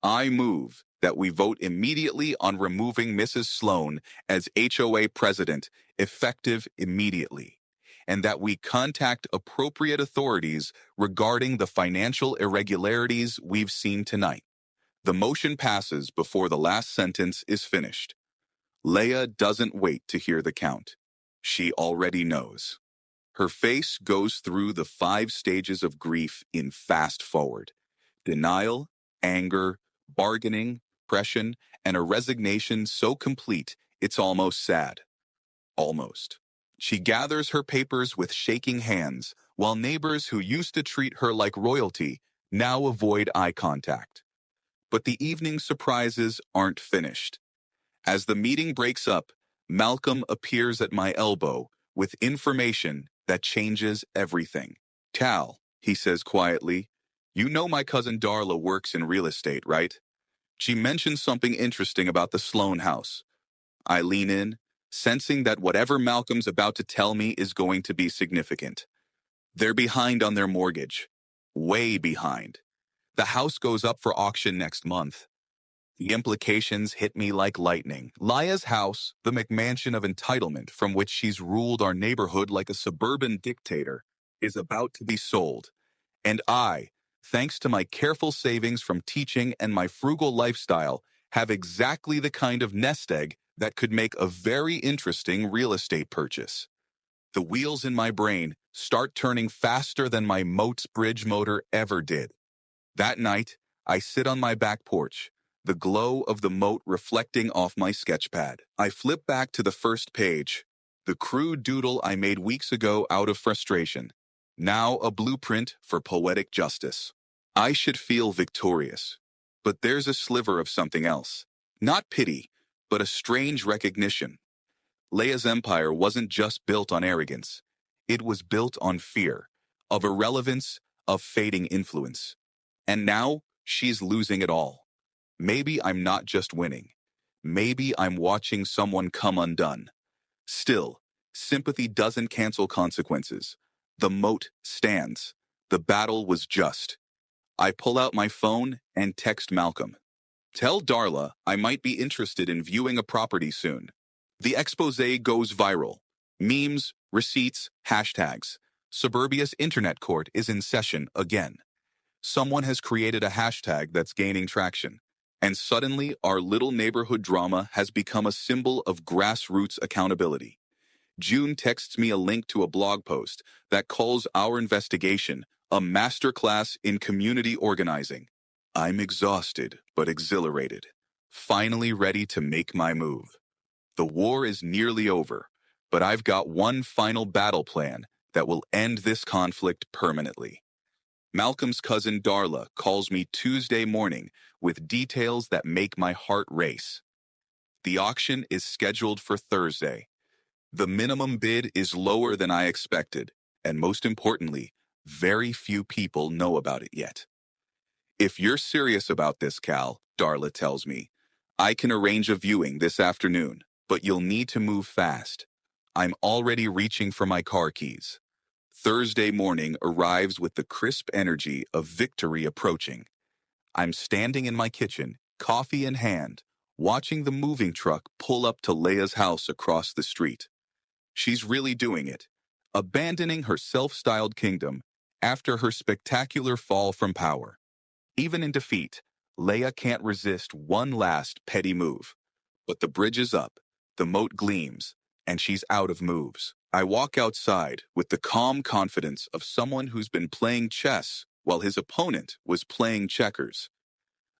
I move that we vote immediately on removing Mrs. Sloan as HOA president, effective immediately, and that we contact appropriate authorities regarding the financial irregularities we've seen tonight. The motion passes before the last sentence is finished. Leia doesn't wait to hear the count. She already knows. Her face goes through the 5 stages of grief in fast forward: denial, anger, bargaining, depression, and a resignation so complete it's almost sad. Almost. She gathers her papers with shaking hands, while neighbors who used to treat her like royalty now avoid eye contact. But the evening surprises aren't finished. As the meeting breaks up, Malcolm appears at my elbow with information that changes everything. "Cal," he says quietly, "you know my cousin Darla works in real estate, right? She mentioned something interesting about the Sloan house." I lean in, sensing that whatever Malcolm's about to tell me is going to be significant. They're behind on their mortgage. Way behind. The house goes up for auction next month. The implications hit me like lightning. Leia's house, the McMansion of entitlement from which she's ruled our neighborhood like a suburban dictator, is about to be sold. And I, thanks to my careful savings from teaching and my frugal lifestyle, have exactly the kind of nest egg that could make a very interesting real estate purchase. The wheels in my brain start turning faster than my Moat's bridge motor ever did. That night, I sit on my back porch, the glow of the Moat reflecting off my sketchpad. I flip back to the first page, the crude doodle I made weeks ago out of frustration, now a blueprint for poetic justice. I should feel victorious, but there's a sliver of something else. Not pity, but a strange recognition. Leia's empire wasn't just built on arrogance. It was built on fear, of irrelevance, of fading influence. And now, she's losing it all. Maybe I'm not just winning. Maybe I'm watching someone come undone. Still, sympathy doesn't cancel consequences. The Moat stands. The battle was just. I pull out my phone and text Malcolm. Tell Darla I might be interested in viewing a property soon. The expose goes viral. Memes, receipts, hashtags. Suburbia's internet court is in session again. Someone has created a hashtag that's gaining traction. And suddenly, our little neighborhood drama has become a symbol of grassroots accountability. June texts me a link to a blog post that calls our investigation a masterclass in community organizing. I'm exhausted but exhilarated, finally ready to make my move. The war is nearly over, but I've got one final battle plan that will end this conflict permanently. Malcolm's cousin Darla calls me Tuesday morning with details that make my heart race. The auction is scheduled for Thursday. The minimum bid is lower than I expected, and most importantly, very few people know about it yet. If you're serious about this, Cal, Darla tells me, I can arrange a viewing this afternoon, but you'll need to move fast. I'm already reaching for my car keys. Thursday morning arrives with the crisp energy of victory approaching. I'm standing in my kitchen, coffee in hand, watching the moving truck pull up to Leia's house across the street. She's really doing it, abandoning her self-styled kingdom after her spectacular fall from power. Even in defeat, Leia can't resist one last petty move. But the bridge is up, the Moat gleams, and she's out of moves. I walk outside with the calm confidence of someone who's been playing chess while his opponent was playing checkers.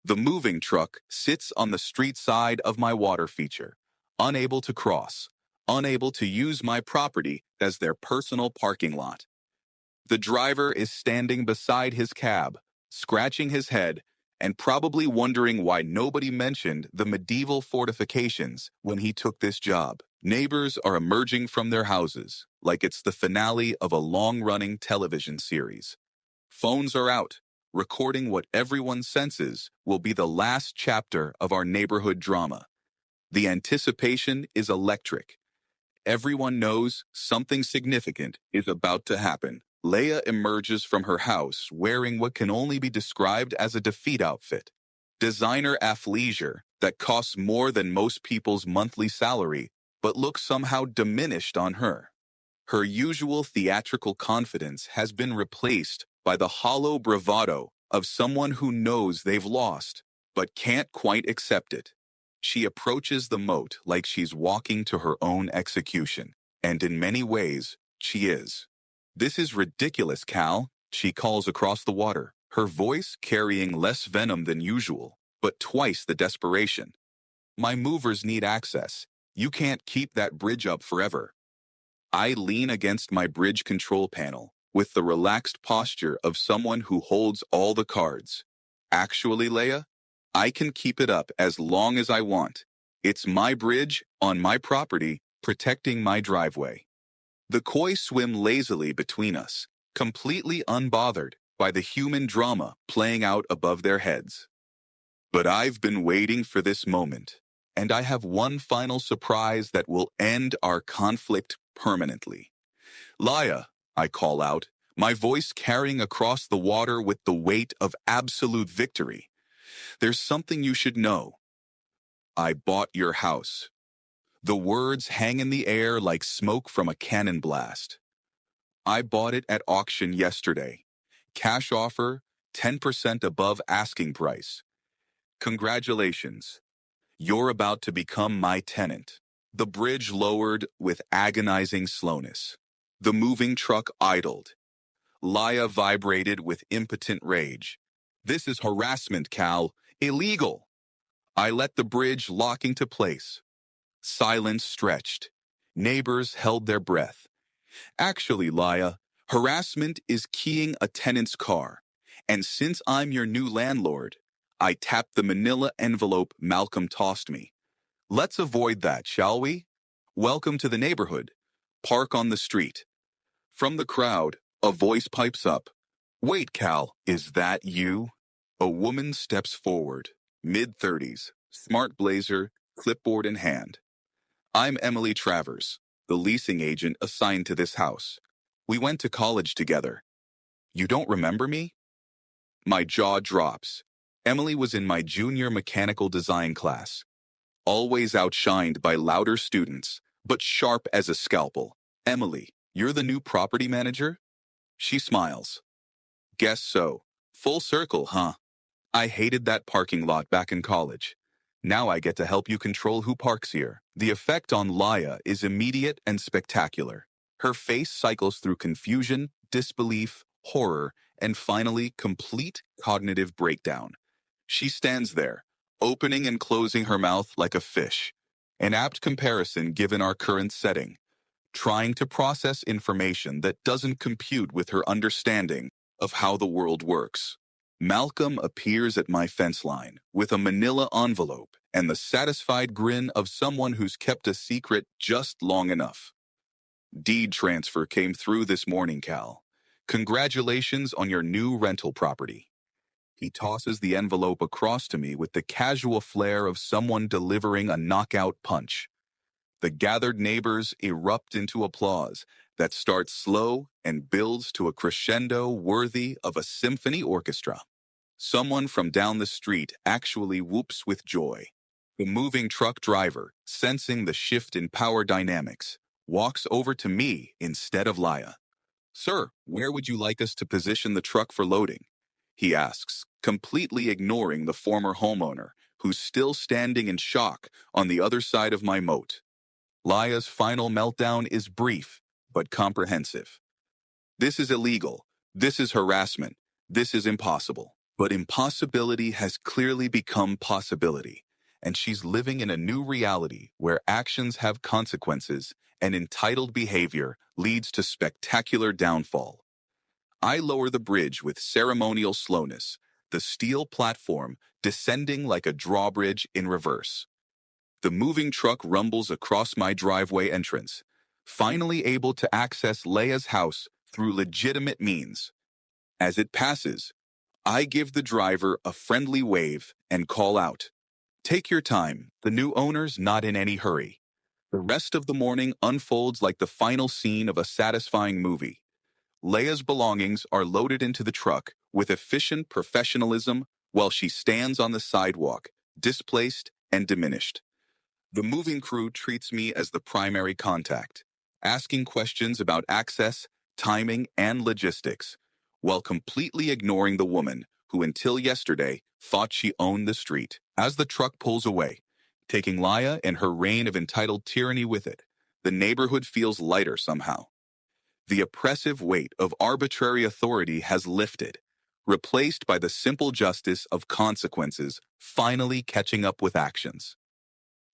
The moving truck sits on the street side of my water feature, unable to cross, unable to use my property as their personal parking lot. The driver is standing beside his cab, scratching his head, and probably wondering why nobody mentioned the medieval fortifications when he took this job. Neighbors are emerging from their houses, like it's the finale of a long-running television series. Phones are out, recording what everyone senses will be the last chapter of our neighborhood drama. The anticipation is electric. Everyone knows something significant is about to happen. Leia emerges from her house wearing what can only be described as a defeat outfit. Designer athleisure that costs more than most people's monthly salary, but looks somehow diminished on her. Her usual theatrical confidence has been replaced by the hollow bravado of someone who knows they've lost, but can't quite accept it. She approaches the Moat like she's walking to her own execution, and in many ways, she is. This is ridiculous, Cal, she calls across the water, her voice carrying less venom than usual, but twice the desperation. My movers need access. You can't keep that bridge up forever. I lean against my bridge control panel, with the relaxed posture of someone who holds all the cards. Actually, Leia, I can keep it up as long as I want. It's my bridge, on my property, protecting my driveway. The koi swim lazily between us, completely unbothered by the human drama playing out above their heads. But I've been waiting for this moment, and I have one final surprise that will end our conflict permanently. Leia, I call out, my voice carrying across the water with the weight of absolute victory. There's something you should know. I bought your house. The words hang in the air like smoke from a cannon blast. I bought it at auction yesterday. Cash offer, 10% above asking price. Congratulations. You're about to become my tenant. The bridge lowered with agonizing slowness. The moving truck idled. Laya vibrated with impotent rage. This is harassment, Cal. Illegal. I let the bridge lock into place. Silence stretched. Neighbors held their breath. Actually, Laya, harassment is keying a tenant's car. And since I'm your new landlord, I tapped the manila envelope Malcolm tossed me. Let's avoid that, shall we? Welcome to the neighborhood. Park on the street. From the crowd, a voice pipes up. Wait, Cal, is that you? A woman steps forward, mid-30s, smart blazer, clipboard in hand. I'm Emily Travers, the leasing agent assigned to this house. We went to college together. You don't remember me? My jaw drops. Emily was in my junior mechanical design class, always outshined by louder students, but sharp as a scalpel. Emily, you're the new property manager? She smiles. Guess so. Full circle, huh? I hated that parking lot back in college. Now I get to help you control who parks here. The effect on Laya is immediate and spectacular. Her face cycles through confusion, disbelief, horror, and finally, complete cognitive breakdown. She stands there, opening and closing her mouth like a fish. An apt comparison given our current setting, trying to process information that doesn't compute with her understanding of how the world works. Malcolm appears at my fence line with a manila envelope and the satisfied grin of someone who's kept a secret just long enough. Deed transfer came through this morning, Cal. Congratulations on your new rental property. He tosses the envelope across to me with the casual flair of someone delivering a knockout punch. The gathered neighbors erupt into applause that starts slow and builds to a crescendo worthy of a symphony orchestra. Someone from down the street actually whoops with joy. The moving truck driver, sensing the shift in power dynamics, walks over to me instead of Laya. Sir, where would you like us to position the truck for loading? He asks, completely ignoring the former homeowner, who's still standing in shock on the other side of my moat. Laya's final meltdown is brief, but comprehensive. This is illegal. This is harassment. This is impossible. But impossibility has clearly become possibility, and she's living in a new reality where actions have consequences and entitled behavior leads to spectacular downfall. I lower the bridge with ceremonial slowness, the steel platform descending like a drawbridge in reverse. The moving truck rumbles across my driveway entrance, finally able to access Leia's house through legitimate means. As it passes, I give the driver a friendly wave and call out, "Take your time, the new owner's not in any hurry." The rest of the morning unfolds like the final scene of a satisfying movie. Leia's belongings are loaded into the truck with efficient professionalism while she stands on the sidewalk, displaced and diminished. The moving crew treats me as the primary contact, asking questions about access, timing, and logistics, while completely ignoring the woman who until yesterday thought she owned the street. As the truck pulls away, taking Laya and her reign of entitled tyranny with it, the neighborhood feels lighter somehow. The oppressive weight of arbitrary authority has lifted, replaced by the simple justice of consequences finally catching up with actions.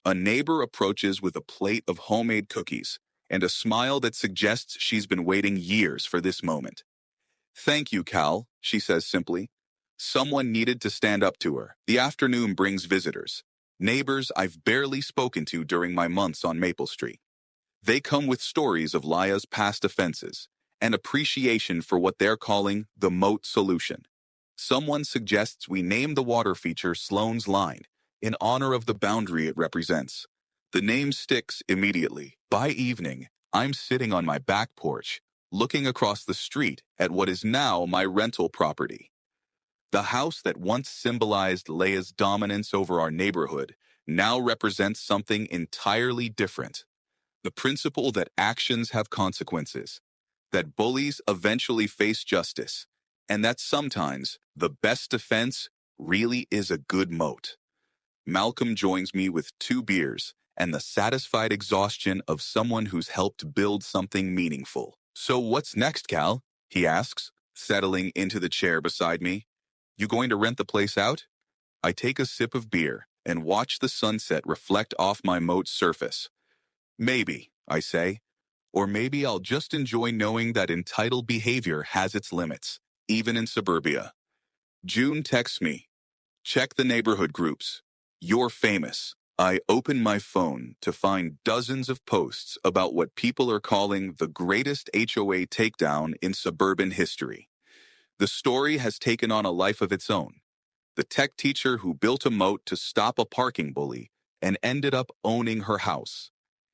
A neighbor approaches with a plate of homemade cookies and a smile that suggests she's been waiting years for this moment. Thank you, Cal, she says simply. Someone needed to stand up to her. The afternoon brings visitors, neighbors I've barely spoken to during my months on Maple Street. They come with stories of Laya's past offenses and appreciation for what they're calling the Moat solution. Someone suggests we name the water feature Sloan's Line in honor of the boundary it represents. The name sticks immediately. By evening, I'm sitting on my back porch, looking across the street at what is now my rental property. The house that once symbolized Leia's dominance over our neighborhood now represents something entirely different. The principle that actions have consequences, that bullies eventually face justice, and that sometimes the best defense really is a good moat. Malcolm joins me with 2 beers and the satisfied exhaustion of someone who's helped build something meaningful. So what's next, Cal? He asks, settling into the chair beside me. You going to rent the place out? I take a sip of beer and watch the sunset reflect off my moat's surface. Maybe, I say. Or maybe I'll just enjoy knowing that entitled behavior has its limits, even in suburbia. June texts me. Check the neighborhood groups. You're famous. I open my phone to find dozens of posts about what people are calling the greatest HOA takedown in suburban history. The story has taken on a life of its own. The tech teacher who built a moat to stop a parking bully and ended up owning her house.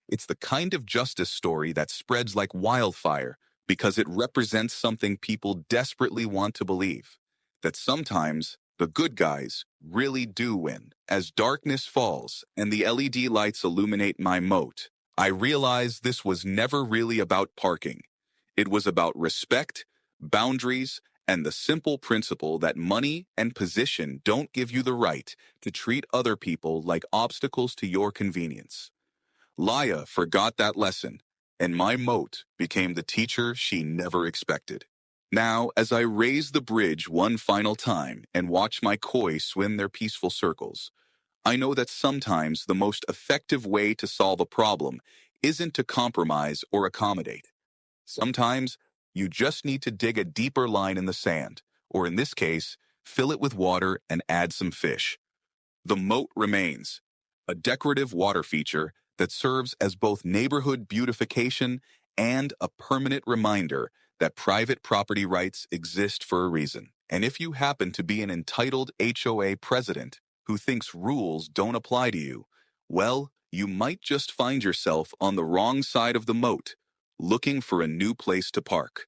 It's the kind of justice story that spreads like wildfire because it represents something people desperately want to believe, that sometimes the good guys really do win. As darkness falls and the LED lights illuminate my moat, I realize this was never really about parking. It was about respect, boundaries, and the simple principle that money and position don't give you the right to treat other people like obstacles to your convenience. Laya forgot that lesson, and my moat became the teacher she never expected. Now, as I raise the bridge one final time and watch my koi swim their peaceful circles, I know that sometimes the most effective way to solve a problem isn't to compromise or accommodate. Sometimes you just need to dig a deeper line in the sand, or in this case, fill it with water and add some fish. The moat remains, a decorative water feature that serves as both neighborhood beautification and a permanent reminder that private property rights exist for a reason. And if you happen to be an entitled HOA president who thinks rules don't apply to you, well, you might just find yourself on the wrong side of the moat, looking for a new place to park.